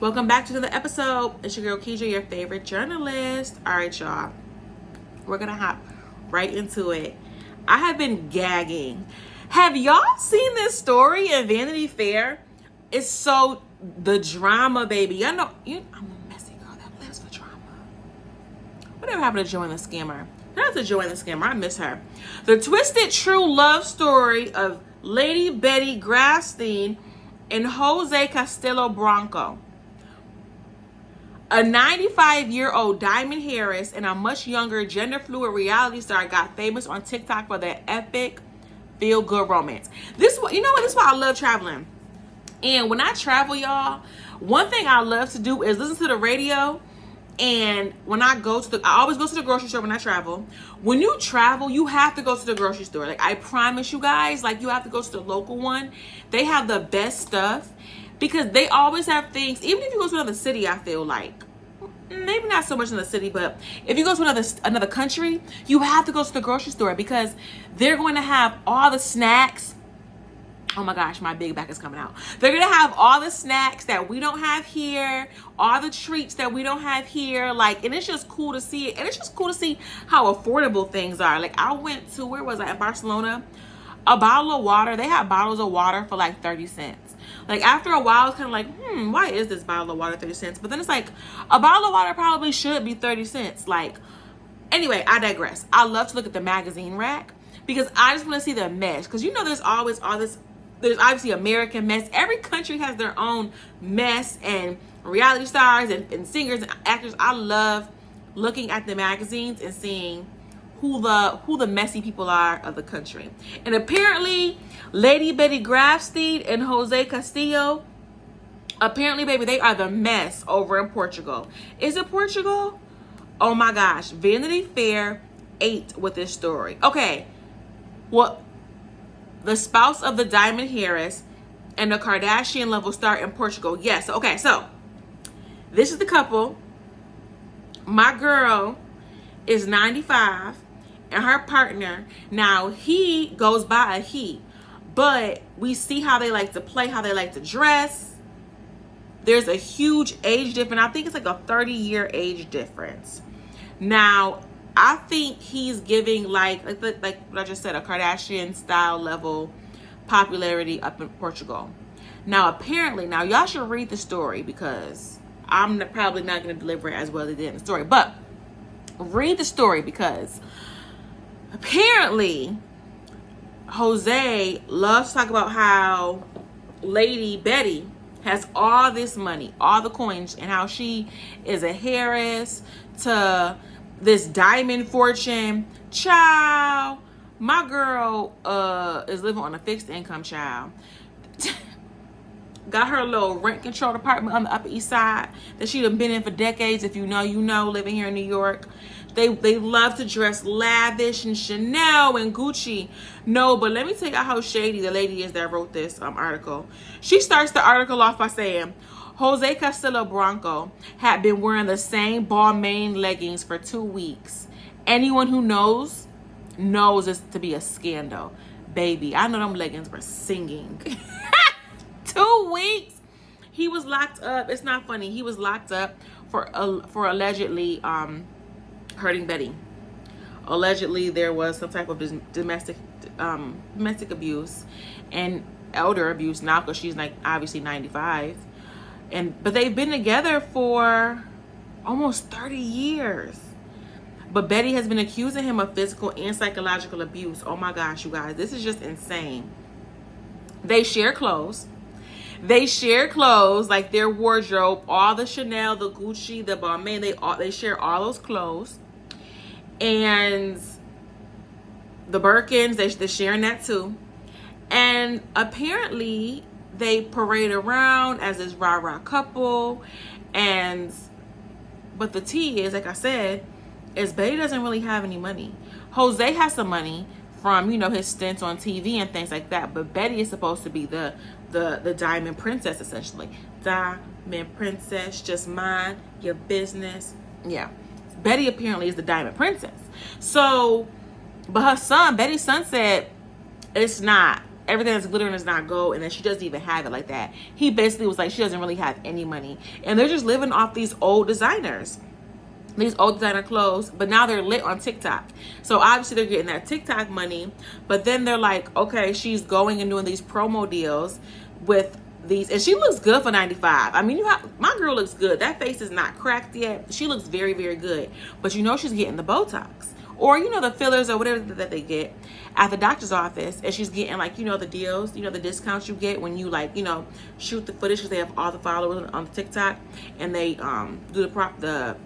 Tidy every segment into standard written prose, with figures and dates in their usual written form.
Welcome back to the episode. It's your girl Keisha, your favorite journalist. All right, y'all. We're gonna hop right into it. I have been gagging. Have y'all seen this story in Vanity Fair? It's so the drama, baby. Y'all know I'm a messy girl that lives for drama. Whatever happened to Joanne the Scammer? Shout out to Joanne the Scammer. I miss her. The twisted true love story of Lady Betty Grafstein and José Castelo Branco. A 95-year-old Diamond Harris and a much younger gender-fluid reality star got famous on TikTok for their epic feel-good romance. This is why I love traveling. And when I travel, y'all, one thing I love to do is listen to the radio. And when I always go to the grocery store when I travel. When you travel, you have to go to the grocery store. Like, I promise you guys, like, you have to go to the local one. They have the best stuff because they always have things. Even if you go to another city, I feel like, maybe not so much in the city, but if you go to another country, you have to go to the grocery store because they're going to have all the snacks. Oh my gosh, my big back is coming out. They're going to have all the snacks that we don't have here, all the treats that we don't have here. Like, and it's just cool to see it. And it's just cool to see how affordable things are. Like, I went to, where was I? In Barcelona. A bottle of water, they have bottles of water for like 30 cents. Like, after a while, it's kind of like, why is this bottle of water 30 cents? But then it's like, a bottle of water probably should be 30 cents. Like, anyway, I digress. I love to look at the magazine rack because I just want to see the mess. Because there's always all this. There's obviously American mess. Every country has their own mess and reality stars and singers and actors. I love looking at the magazines and seeing who the messy people are of the country. And apparently, Lady Betty Grafstein and José Castillo, apparently, baby, they are the mess over in Portugal. Is it Portugal? Oh my gosh. Vanity Fair ate with this story. Okay. Well, the spouse of the Diamond Harris and the Kardashian level star in Portugal. Yes. Okay. So this is the couple. My girl is 95 and her partner. Now he goes by a he, but we see how they like to play, how they like to dress. There's a huge age difference. I think it's like a 30-year age difference. Now, I think he's giving like what I just said, a Kardashian style level popularity up in Portugal. Now, apparently, y'all should read the story because I'm probably not going to deliver it as well as they did in the story. But read the story because apparently Jose loves to talk about how Lady Betty has all this money, all the coins, and how she is a heiress to this diamond fortune. Child, my girl is living on a fixed income, child. Got her little rent controlled apartment on the Upper East Side that she done been in for decades. If you know, you know, living here in New York. They love to dress lavish and Chanel and Gucci. No, but let me tell you how shady the lady is that wrote this article. She starts the article off by saying, José Castelo Branco had been wearing the same Balmain leggings for 2 weeks. Anyone who knows this to be a scandal. Baby, I know them leggings were singing. 2 weeks. He was locked up. It's not funny. He was locked up for allegedly hurting Betty. Allegedly, there was some type of domestic abuse and elder abuse now because she's like obviously 95. But they've been together for almost 30 years. But Betty has been accusing him of physical and psychological abuse. Oh my gosh, you guys, this is just insane. They share clothes. Like their wardrobe, all the Chanel, the Gucci, the Balmain, they share all those clothes. And the Birkins, they're sharing that too. And apparently they parade around as this rah-rah couple. But the tea is, like I said, is Betty doesn't really have any money. Jose has some money from, his stints on TV and things like that. But Betty is supposed to be the diamond princess, essentially. Diamond princess, just mind your business. Yeah. Betty apparently is the diamond princess. So, but Betty's son said, it's not. everything that's glittering is not gold, and then she doesn't even have it like that. He basically was like, she doesn't really have any money, and they're just living off these old designers, these old designer clothes, but now they're lit on TikTok. So obviously they're getting that TikTok money, but then they're like, okay, she's going and doing these promo deals with these, and she looks good for 95. I mean, my girl looks good. That face is not cracked yet. She looks very, very good, but you know she's getting the Botox, or you know, the fillers or whatever that they get at the doctor's office, and she's getting, like, you know, the deals, you know, the discounts you get when you, like, you know, shoot the footage, because they have all the followers on TikTok, and they do the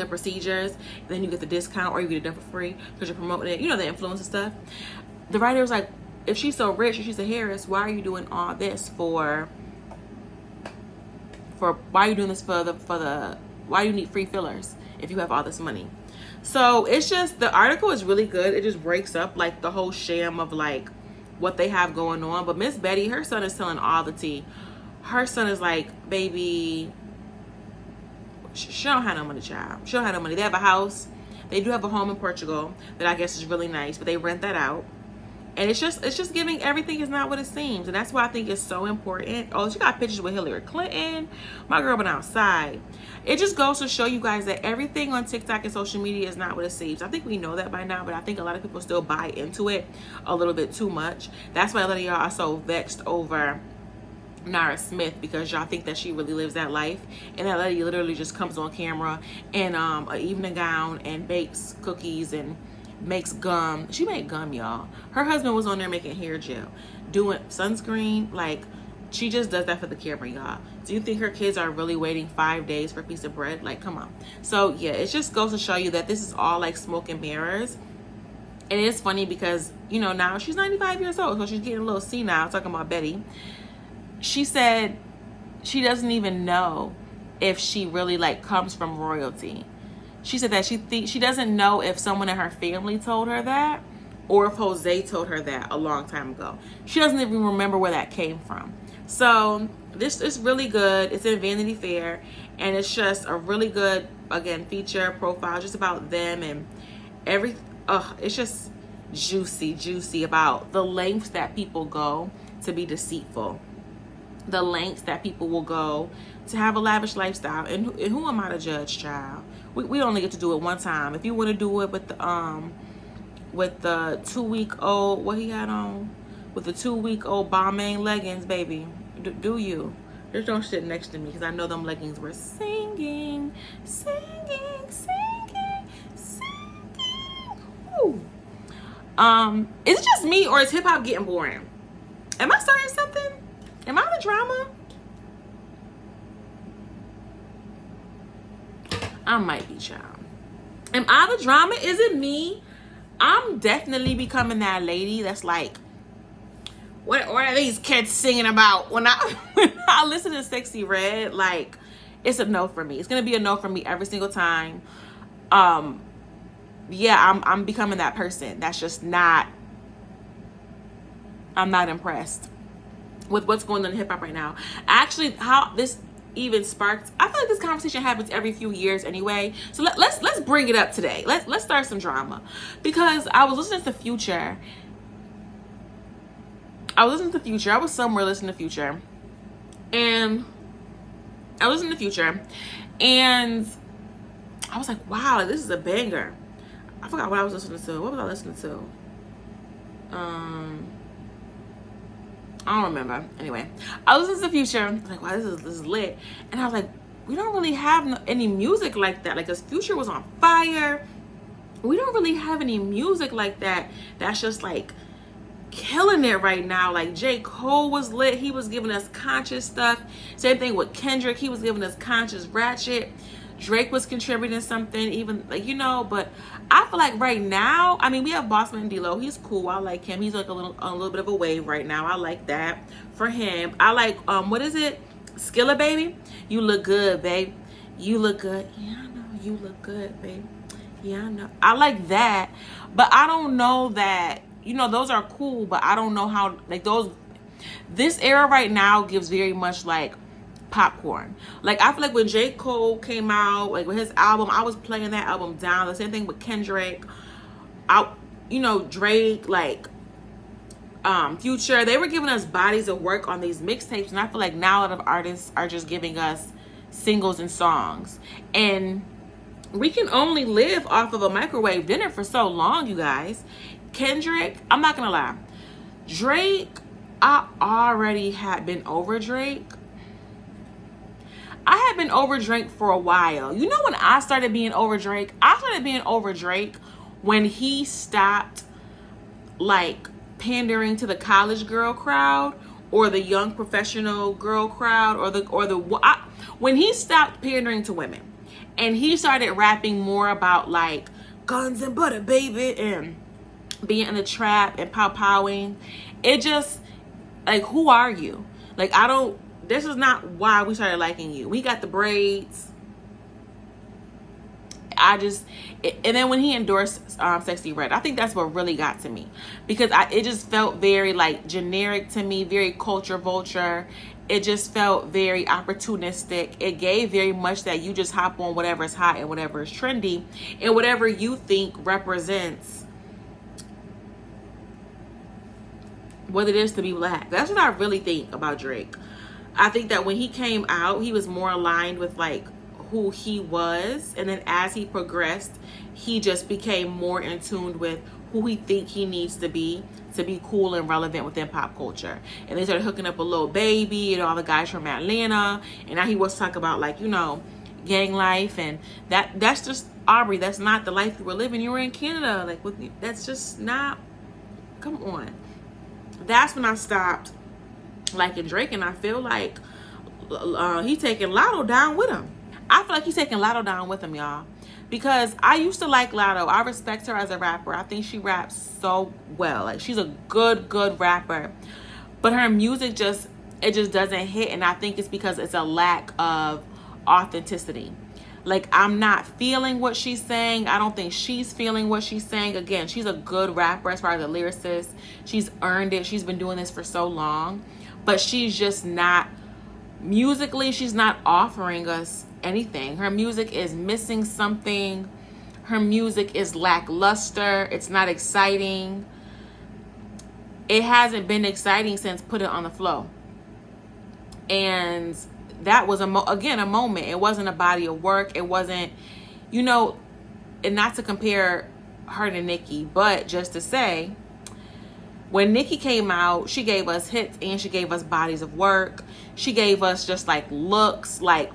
procedures, then you get the discount, or you get it done for free because you're promoting it, you know, the influencer stuff. The writer was like, if she's so rich, if she's a Harris, why are you doing all this for why are you doing this for the why do you need free fillers if you have all this money? So it's just, the article is really good. It just breaks up like the whole sham of like what they have going on. But Miss Betty, her son is telling all the tea. Her son is like, baby, she don't have no money, child. She don't have no money. They have a house. They do have a home in Portugal that I guess is really nice, but they rent that out. And it's just giving everything is not what it seems. And that's why I think it's so important. Oh, she got pictures with Hillary Clinton. My girl been outside. It just goes to show you guys that everything on TikTok and social media is not what it seems. I think we know that by now, but I think a lot of people still buy into it a little bit too much. That's why a lot of y'all are so vexed over Nara Smith, because y'all think that she really lives that life, and that lady literally just comes on camera in an evening gown and bakes cookies and makes gum. She made gum, y'all. Her husband was on there making hair gel, doing sunscreen. Like, she just does that for the camera, y'all. Do you think her kids are really waiting 5 days for a piece of bread? Like, come on. So yeah, it just goes to show you that this is all like smoke and mirrors. And it's funny because, you know, now she's 95 years old, so she's getting a little senile, talking about Betty. She said she doesn't even know if she really like comes from royalty. She said that she doesn't know if someone in her family told her that, or if José told her that a long time ago. She doesn't even remember where that came from. So this is really good. It's in Vanity Fair, and it's just a really good, again, feature profile just about them and it's just juicy about the lengths that people go to be deceitful, the lengths that people will go to have a lavish lifestyle. And who am I to judge, child? We only get to do it one time. If you want to do it with the 2-week-old, what he had on, with the 2-week-old Balmain leggings, baby, do you? Just don't sit next to me, because I know them leggings were singing. Woo. Is it just me, or is hip hop getting boring? Am I starting something? Am I the drama? I might be, child. Am I the drama? Is it me? I'm definitely becoming that lady that's like, what are these kids singing about? When I listen to Sexy Red, like, it's a no for me. It's gonna be a no for me every single time. Yeah, I'm becoming that person that's just not, I'm not impressed with what's going on in hip hop right now. Actually, how this even sparked, I feel like this conversation happens every few years anyway. So let's bring it up today. Let's start some drama, because I was listening to Future. I was somewhere listening to Future, and I was listening to Future, and I was like, wow, this is a banger. I forgot what I was listening to. What was I listening to? I don't remember. Anyway, I was listening to Future. I was like, wow, this is lit. And I was like, we don't really have any music like that. Like, this Future was on fire. We don't really have any music like that that's just like killing it right now. Like, J. Cole was lit. He was giving us conscious stuff. Same thing with Kendrick. He was giving us conscious ratchet. Drake was contributing something, even, like, you know. But I feel like right now, I mean, we have Bossman D-Lo. He's cool. I like him. He's like a little bit of a wave right now. I like that for him. I like what is it? Skilla Baby. You look good, babe. You look good. Yeah, I know. You look good, babe. Yeah, I know. I like that. But I don't know that, you know, those are cool, but I don't know how, like, those, this era right now gives very much like popcorn. Like, I feel like when J. Cole came out, like with his album, I was playing that album down. The same thing with Kendrick. You know, Drake, like, Future. They were giving us bodies of work on these mixtapes, and I feel like now a lot of artists are just giving us singles and songs, and we can only live off of a microwave dinner for so long, you guys. Kendrick, I'm not gonna lie, Drake, I already had been over Drake. I had been over Drake for a while. You know when I started being over Drake? I started being over Drake when he stopped like pandering to the college girl crowd or the young professional girl crowd when he stopped pandering to women and he started rapping more about like guns and butter, baby, and being in the trap and pow-powing. It just, like, who are you? Like, this is not why we started liking you. We got the braids. And then when he endorsed Sexy Red, I think that's what really got to me, because it just felt very like generic to me, very culture vulture. It just felt very opportunistic. It gave very much that you just hop on whatever is hot and whatever is trendy and whatever you think represents what it is to be black. That's what I really think about Drake. I think that when he came out, he was more aligned with like who he was, and then as he progressed, he just became more in tune with who he think he needs to be cool and relevant within pop culture. And they started hooking up a Lil Baby and all the guys from Atlanta, and now he was talking about like, you know, gang life, and that's just, Aubrey, that's not the life you were living. You were in Canada, like, that's just not, come on. That's when I stopped liking Drake, and I feel like he's taking Lotto down with him. I feel like he's taking Lotto down with him, y'all. Because I used to like Lotto. I respect her as a rapper. I think she raps so well. Like, she's a good rapper. But her music just doesn't hit. And I think it's because it's a lack of authenticity. Like, I'm not feeling what she's saying. I don't think she's feeling what she's saying. Again, she's a good rapper as far as a lyricist. She's earned it. She's been doing this for so long. But she's just not, musically, she's not offering us anything. Her music is missing something. Her music is lackluster. It's not exciting. It hasn't been exciting since Put It on the Flow. And that was, again, a moment. It wasn't a body of work. It wasn't, you know, and not to compare her to Nicki, but just to say, when Nicki came out, she gave us hits and she gave us bodies of work. She gave us just like looks, like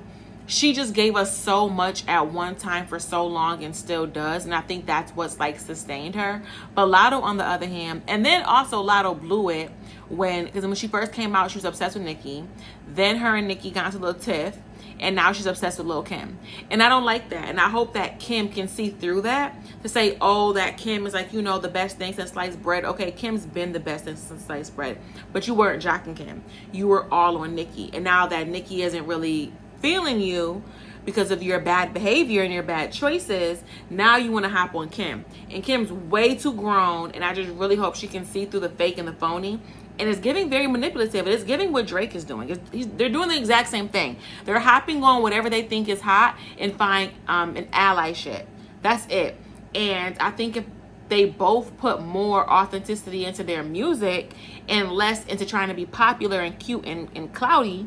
she just gave us so much at one time for so long and still does. And I think that's what's like sustained her. But Lotto, on the other hand, and then also Lotto blew it because when she first came out, she was obsessed with Nicki. Then her and Nicki got into a little tiff. And now she's obsessed with Lil' Kim. And I don't like that. And I hope that Kim can see through that to say, oh, that Kim is like, you know, the best thing since sliced bread. Okay, Kim's been the best thing since sliced bread. But you weren't jocking Kim. You were all on Nicki. And now that Nicki isn't really feeling you because of your bad behavior and your bad choices, now you want to hop on Kim. And Kim's way too grown. And I just really hope she can see through the fake and the phony. And it's giving very manipulative. It's giving what Drake is doing. They're doing the exact same thing. They're hopping on whatever they think is hot and find an ally shit. That's it. And I think if they both put more authenticity into their music and less into trying to be popular and cute and cloudy,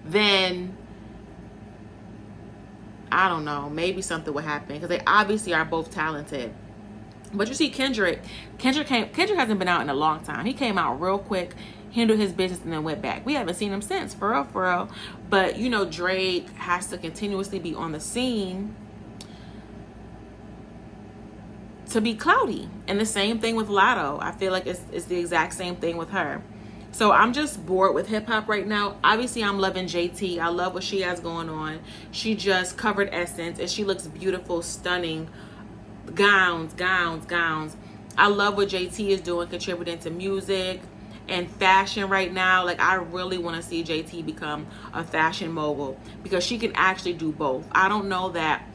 then I don't know, maybe something would happen, because they obviously are both talented. But you see Kendrick hasn't been out in a long time. He came out real quick, handled his business, and then went back. We haven't seen him since, for real. But, you know, Drake has to continuously be on the scene to be cloudy. And the same thing with Lotto. I feel like it's the exact same thing with her. So I'm just bored with hip hop right now. Obviously, I'm loving JT. I love what she has going on. She just covered Essence, and she looks beautiful, stunning. Gowns. I love what JT is doing, contributing to music and fashion right now. Like, I really want to see JT become a fashion mogul, because she can actually do both. I don't know that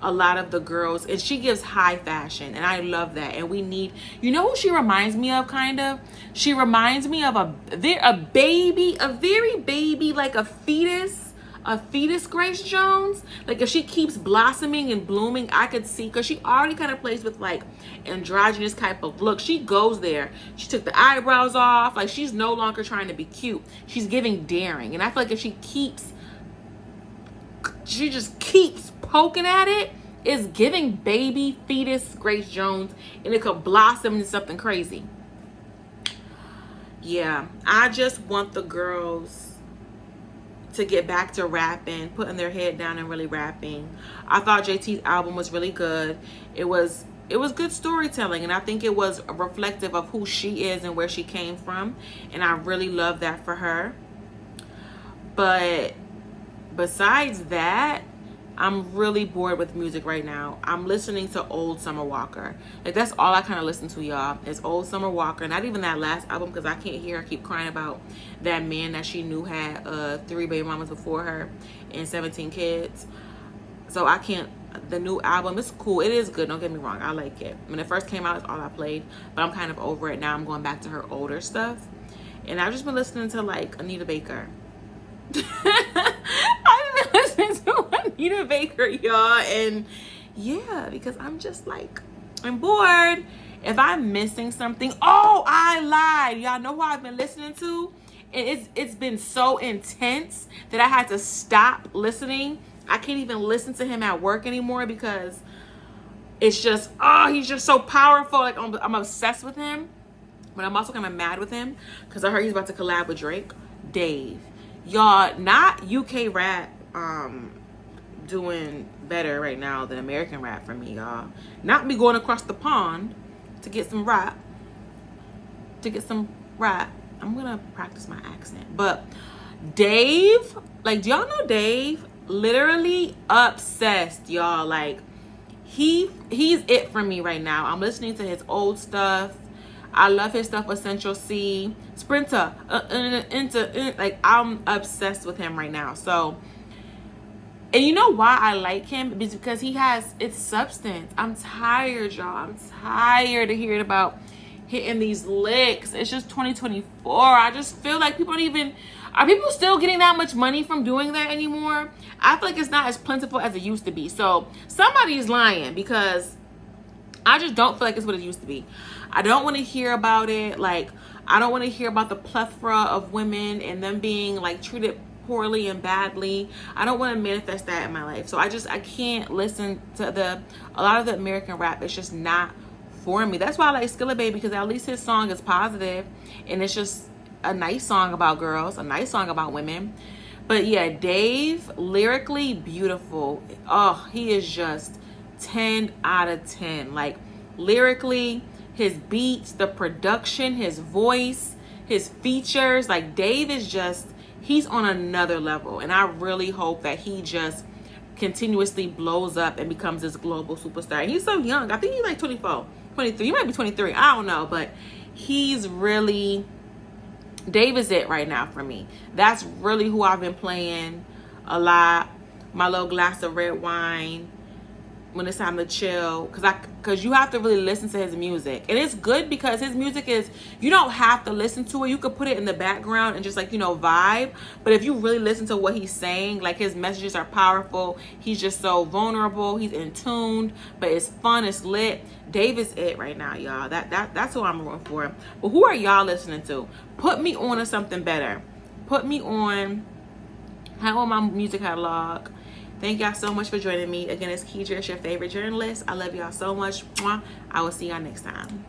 a lot of the girls, and she gives high fashion, and I love that. And we need, you know who she reminds me of, kind of? She reminds me of a very baby, like a fetus, a fetus Grace Jones. Like if she keeps blossoming and blooming, I could see, because she already kind of plays with like androgynous type of look. She goes there. She took the eyebrows off. Like she's no longer trying to be cute. She's giving daring. And I feel like if she just keeps poking at it, it's giving baby fetus Grace Jones, and it could blossom into something crazy. Yeah, I just want the girls to get back to rapping, putting their head down and really rapping. I thought JT's album was really good. It was good storytelling, and I think it was reflective of who she is and where she came from, and I really love that for her. But besides that, I'm really bored with music right now. I'm listening to old Summer Walker. Like that's all I kind of listen to, y'all, is old Summer Walker. Not even that last album, because I can't hear her keep crying about that man that she knew had 3 baby mamas before her and 17 kids. So I can't. The new album is cool. It is good. Don't get me wrong. I like it. When it first came out, it's all I played. But I'm kind of over it now. I'm going back to her older stuff. And I've just been listening to like Anita Baker. I've been listening to Anita Baker, y'all, and yeah, because I'm just like, I'm bored. If I'm missing something, oh, I lied. Y'all know who I've been listening to? And it's been so intense that I had to stop listening. I can't even listen to him at work anymore because it's just, he's just so powerful. Like I'm obsessed with him, but I'm also kind of mad with him because I heard he's about to collab with Drake. Dave. Y'all, not UK rap doing better right now than American rap for me, y'all. Not me going across the pond to get some rap. I'm gonna practice my accent. But Dave, like, do y'all know Dave? Literally obsessed, y'all. Like, he's it for me right now. I'm listening to his old stuff. I love his stuff, Essential C, Sprinter, like I'm obsessed with him right now. So, and you know why I like him? It's because it's substance. I'm tired, y'all. I'm tired of hearing about hitting these licks. It's just 2024. I just feel like are people still getting that much money from doing that anymore? I feel like it's not as plentiful as it used to be. So somebody's lying, because I just don't feel like it's what it used to be. I don't want to hear about it. Like, I don't want to hear about the plethora of women and them being like treated poorly and badly. I don't want to manifest that in my life. So I can't listen to a lot of the American rap. It's just not for me. That's why I like Skilla Baby, because at least his song is positive and it's just a nice song about girls, a nice song about women. But yeah, Dave, lyrically beautiful. Oh, he is just 10 out of 10. Like, lyrically, his beats, the production, his voice, his features, like Dave is just, he's on another level. And I really hope that he just continuously blows up and becomes this global superstar. And he's so young. I think he's like 24, 23. He might be 23. I don't know. But he's really, Dave is it right now for me. That's really who I've been playing a lot. My little glass of red wine when it's time to chill, because you have to really listen to his music. And it's good because his music is, you don't have to listen to it. You could put it in the background and just like, vibe. But if you really listen to what he's saying, like, his messages are powerful. He's just so vulnerable. He's in tuned, but it's fun. It's lit. Dave is it right now, y'all. That's who I'm rooting for. But who are y'all listening to? Put me on to something better. Put me on my music catalog. Thank y'all so much for joining me. Again, it's Keidra, your favorite journalist. I love y'all so much. I will see y'all next time.